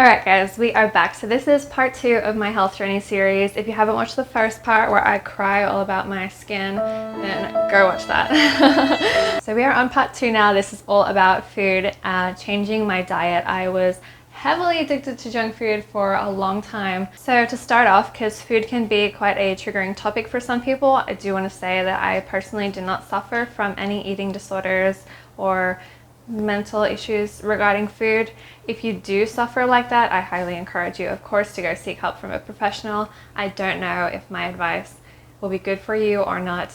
Alright guys, we are back. So this is part 2 of my health journey series. If you haven't watched the first part where I cry all about my skin, then go watch that. So we are on part 2 now. This is all about food, changing my diet. I was heavily addicted to junk food for a long time. So to start off, because food can be quite a triggering topic for some people, I do want to say that I personally do not suffer from any eating disorders or mental issues regarding food. If you do suffer like that, I highly encourage you, of course, to go seek help from a professional. I don't know if my advice will be good for you or not,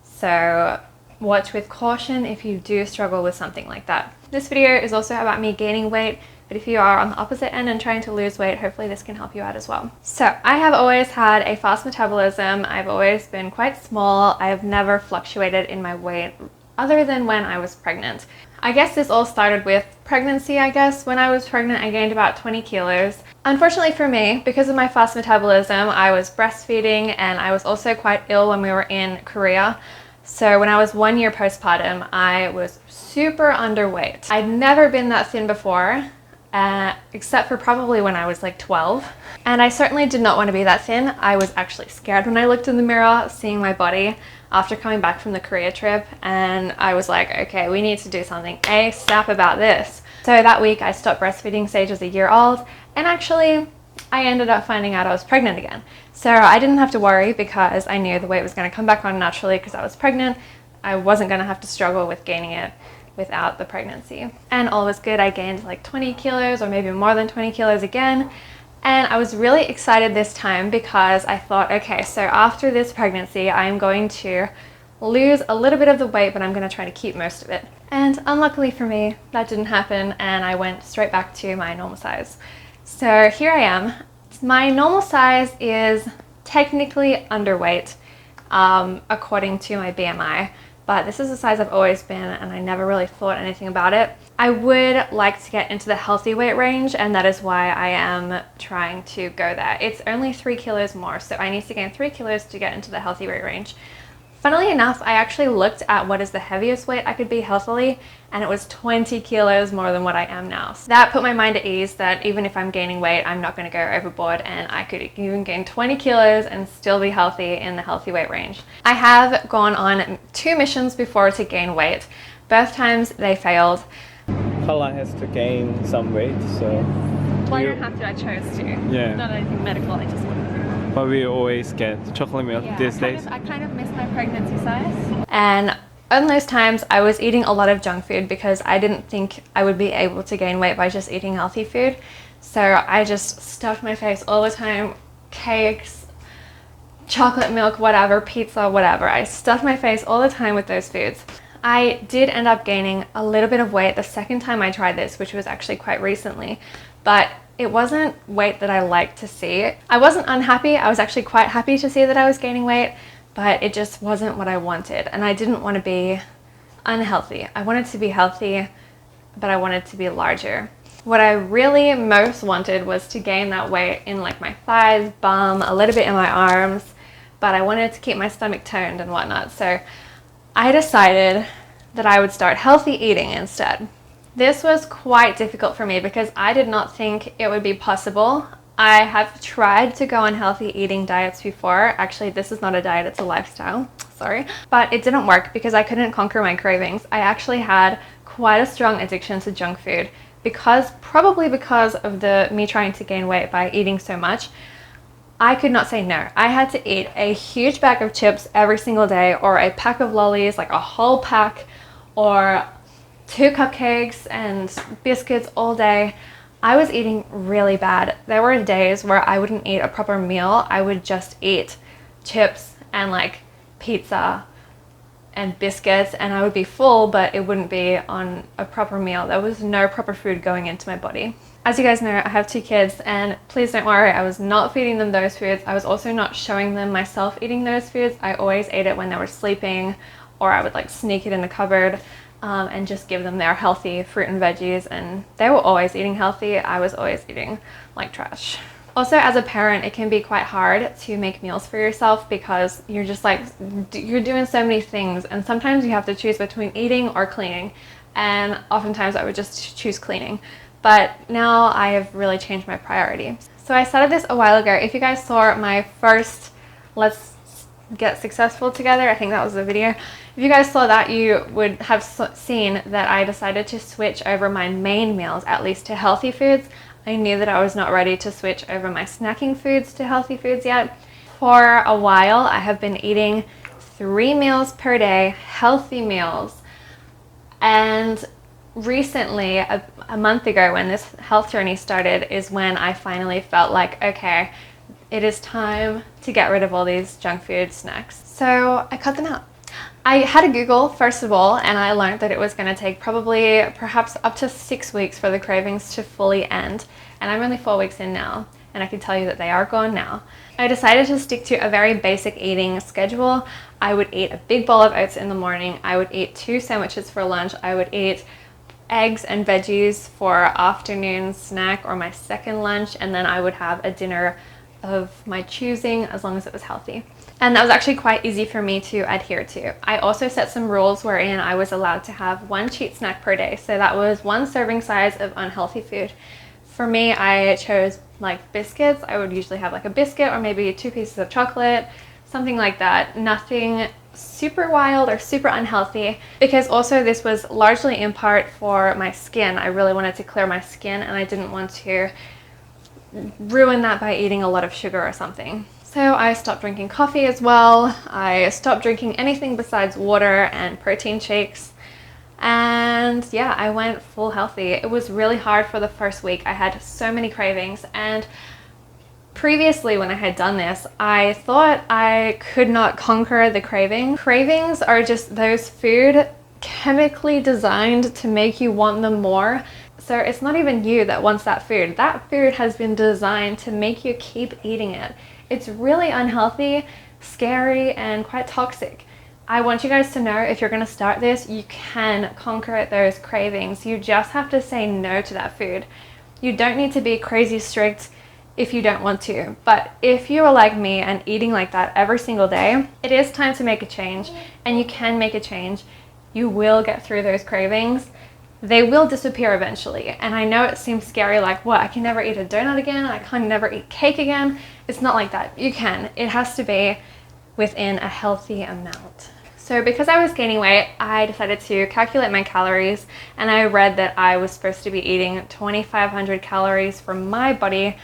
so watch with caution if you do struggle with something like that. This video is also about me gaining weight, but if you are on the opposite end and trying to lose weight, hopefully this can help you out as well. So I have always had a fast metabolism. I've always been quite small. I've never fluctuated in my weight other than when I was pregnant. I guess this all started with pregnancy, I guess. When I was pregnant, I gained about 20 kilos. Unfortunately for me, because of my fast metabolism, I was breastfeeding and I was also quite ill when we were in Korea. So when I was 1 year postpartum, I was super underweight. I'd never been that thin before, except for probably when I was like 12. And I certainly did not want to be that thin. I was actually scared when I looked in the mirror, seeing my body after coming back from the Korea trip, and I was like, okay, we need to do something ASAP about this. So that week I stopped breastfeeding. Sage was 1 year old, and actually I ended up finding out I was pregnant again. So I didn't have to worry because I knew the weight was going to come back on naturally because I was pregnant. I wasn't going to have to struggle with gaining it without the pregnancy. And all was good. I gained like 20 kilos or maybe more than 20 kilos again. And I was really excited this time because I thought, okay, so after this pregnancy, I'm going to lose a little bit of the weight, but I'm going to try to keep most of it. And unluckily for me, that didn't happen, and I went straight back to my normal size. So here I am. My normal size is technically underweight, according to my BMI. But this is the size I've always been, and I never really thought anything about it. I would like to get into the healthy weight range, and that is why I am trying to go there. It's only 3 kilos more, so I need to gain 3 kilos to get into the healthy weight range. Funnily enough, I actually looked at what is the heaviest weight I could be healthily, and it was 20 kilos more than what I am now. So that put my mind at ease that even if I'm gaining weight, I'm not going to go overboard, and I could even gain 20 kilos and still be healthy in the healthy weight range. I have gone on 2 missions before to gain weight. Both times they failed. Carla has to gain some weight, so... Well, I don't have to, I chose to. Yeah. Not anything medical, I just wanted to. But we always get chocolate milk these days. I kind of miss my pregnancy size. And on those times, I was eating a lot of junk food because I didn't think I would be able to gain weight by just eating healthy food. So I just stuffed my face all the time, cakes, chocolate milk, whatever, pizza, whatever. I stuffed my face all the time with those foods. I did end up gaining a little bit of weight the second time I tried this, which was actually quite recently, but it wasn't weight that I liked to see. I wasn't unhappy. I was actually quite happy to see that I was gaining weight, but it just wasn't what I wanted, and I didn't want to be unhealthy. I wanted to be healthy, but I wanted to be larger. What I really most wanted was to gain that weight in like my thighs, bum, a little bit in my arms, but I wanted to keep my stomach toned and whatnot. So I decided that I would start healthy eating instead. This was quite difficult for me because I did not think it would be possible. I have tried to go on healthy eating diets before. Actually, this is not a diet, it's a lifestyle. Sorry. But it didn't work because I couldn't conquer my cravings. I actually had quite a strong addiction to junk food probably because of me trying to gain weight by eating so much. I could not say no. I had to eat a huge bag of chips every single day, or a pack of lollies, like a whole pack, or 2 cupcakes and biscuits all day. I was eating really bad. There were days where I wouldn't eat a proper meal. I would just eat chips and like pizza and biscuits, and I would be full, but it wouldn't be on a proper meal. There was no proper food going into my body. As you guys know, I have 2 kids, and please don't worry, I was not feeding them those foods. I was also not showing them myself eating those foods. I always ate it when they were sleeping, or I would like sneak it in the cupboard and just give them their healthy fruit and veggies, and they were always eating healthy. I was always eating like trash. Also, as a parent, it can be quite hard to make meals for yourself because you're just like, you're doing so many things, and sometimes you have to choose between eating or cleaning, and oftentimes I would just choose cleaning. but now I have really changed my priority. So I started this a while ago. If you guys saw my first Let's Get Successful Together, I think that was the video. If you guys saw that, you would have seen that I decided to switch over my main meals, at least to healthy foods. I knew that I was not ready to switch over my snacking foods to healthy foods yet. For a while, I have been eating 3 meals per day, healthy meals. And recently, a month ago when this health journey started, is when I finally felt like, okay, it is time to get rid of all these junk food snacks. So I cut them out. I had a Google first of all, and I learned that it was going to take perhaps up to 6 weeks for the cravings to fully end. And I'm only 4 weeks in now, and I can tell you that they are gone now. I decided to stick to a very basic eating schedule. I would eat a big bowl of oats in the morning. I would eat 2 sandwiches for lunch. I would eat eggs and veggies for afternoon snack or my second lunch, and then I would have a dinner of my choosing as long as it was healthy. And that was actually quite easy for me to adhere to. I also set some rules wherein I was allowed to have 1 cheat snack per day. So that was 1 serving size of unhealthy food. For me, I chose like biscuits. I would usually have like a biscuit or maybe 2 pieces of chocolate, something like that. Nothing super wild or super unhealthy, because also this was largely in part for my skin. I really wanted to clear my skin, and I didn't want to ruin that by eating a lot of sugar or something. So I stopped drinking coffee as well. I stopped drinking anything besides water and protein shakes. And yeah, I went full healthy. It was really hard for the first week. I had so many cravings, and previously when I had done this, I thought I could not conquer the craving. Cravings are just those food chemically designed to make you want them more. So it's not even you that wants that food. That food has been designed to make you keep eating it. It's really unhealthy, scary, and quite toxic. I want you guys to know, if you're going to start this, you can conquer those cravings. You just have to say no to that food. You don't need to be crazy strict if you don't want to. But if you are like me and eating like that every single day, it is time to make a change, and you can make a change. You will get through those cravings. They will disappear eventually. And I know it seems scary, like, what, I can never eat a donut again? I can never eat cake again? It's not like that. You can. It has to be within a healthy amount. So because I was gaining weight, I decided to calculate my calories, and I read that I was supposed to be eating 2,500 calories for my body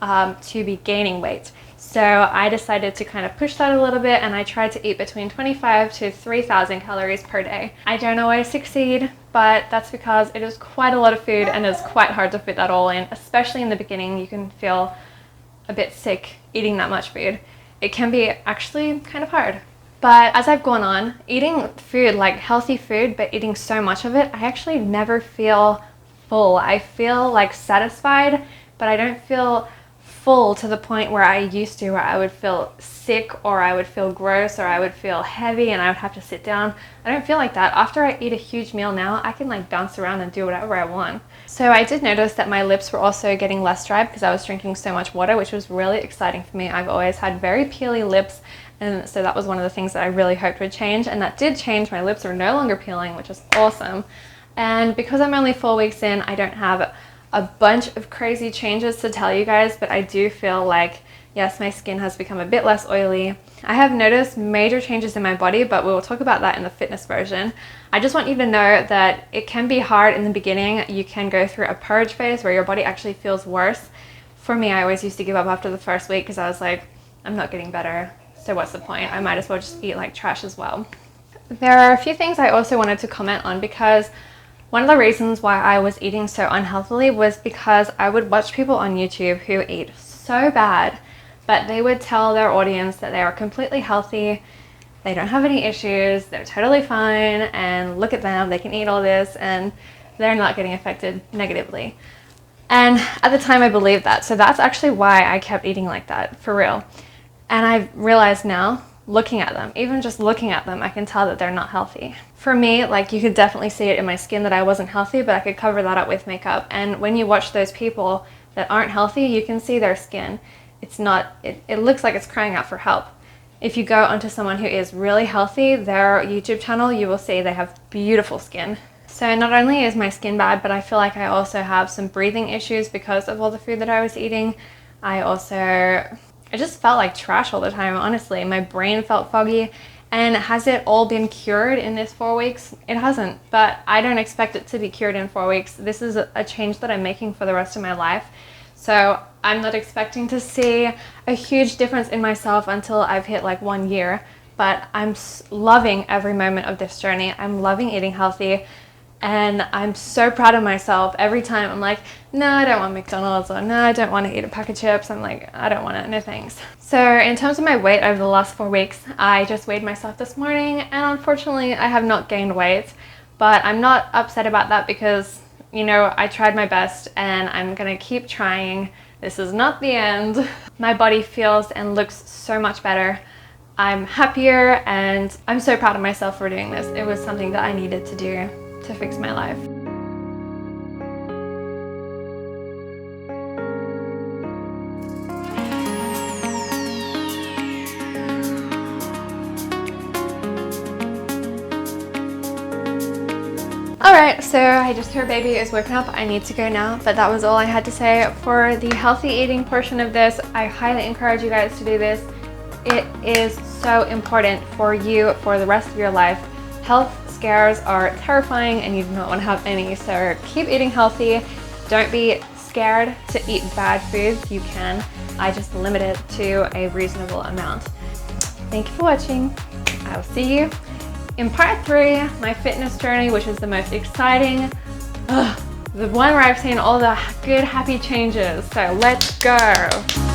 to be gaining weight. So I decided to kind of push that a little bit, and I tried to eat between 2,500 to 3,000 calories per day. I don't always succeed, but that's because it is quite a lot of food, and it's quite hard to fit that all in, especially in the beginning. You can feel a bit sick eating that much food. It can be actually kind of hard. But as I've gone on, eating food, like healthy food, but eating so much of it, I actually never feel full. I feel like satisfied, but I don't feel full to the point where I used to, where I would feel sick, or I would feel gross, or I would feel heavy and I would have to sit down. I don't feel like that. After I eat a huge meal now, I can like bounce around and do whatever I want. So I did notice that my lips were also getting less dry because I was drinking so much water, which was really exciting for me. I've always had very peely lips, and so that was one of the things that I really hoped would change, and that did change. My lips are no longer peeling, which is awesome. And because I'm only 4 weeks in, I don't have a bunch of crazy changes to tell you guys, but I do feel like, yes, my skin has become a bit less oily. I have noticed major changes in my body, but we will talk about that in the fitness version. I just want you to know that it can be hard in the beginning. You can go through a purge phase where your body actually feels worse. For me, I always used to give up after the first week because I was like, I'm not getting better, so what's the point? I might as well just eat like trash as well. There are a few things I also wanted to comment on, because one of the reasons why I was eating so unhealthily was because I would watch people on YouTube who eat so bad, but they would tell their audience that they are completely healthy, they don't have any issues, they're totally fine, and look at them, they can eat all this, and they're not getting affected negatively. And at the time I believed that, so that's actually why I kept eating like that, for real. And I've realized now, looking at them, even just looking at them, I can tell that they're not healthy. For me, like, you could definitely see it in my skin that I wasn't healthy, but I could cover that up with makeup. And when you watch those people that aren't healthy, you can see their skin. It's not, it looks like it's crying out for help. If you go onto someone who is really healthy, their YouTube channel, you will see they have beautiful skin. So not only is my skin bad, but I feel like I also have some breathing issues because of all the food that I was eating. I just felt like trash all the time, honestly. My brain felt foggy. And has it all been cured in this 4 weeks? It hasn't, but I don't expect it to be cured in 4 weeks. This is a change that I'm making for the rest of my life. So I'm not expecting to see a huge difference in myself until I've hit like 1 year. But I'm loving every moment of this journey. I'm loving eating healthy. And I'm so proud of myself. Every time I'm like, no, I don't want McDonald's, or no, I don't want to eat a pack of chips. I'm like, I don't want it, no thanks. So in terms of my weight over the last 4 weeks, I just weighed myself this morning, and unfortunately I have not gained weight, but I'm not upset about that because, you know, I tried my best and I'm gonna keep trying. This is not the end. My body feels and looks so much better. I'm happier, and I'm so proud of myself for doing this. It was something that I needed to do to fix my life. Alright, so I just heard baby is woken up. I need to go now, but that was all I had to say for the healthy eating portion of this. I highly encourage you guys to do this. It is so important for you for the rest of your life. Health scares are terrifying and you do not want to have any, so keep eating healthy. Don't be scared to eat bad foods. You can. I just limit it to a reasonable amount. Thank you for watching. I will see you in part 3, my fitness journey, which is the most exciting, the one where I've seen all the good, happy changes. So let's go.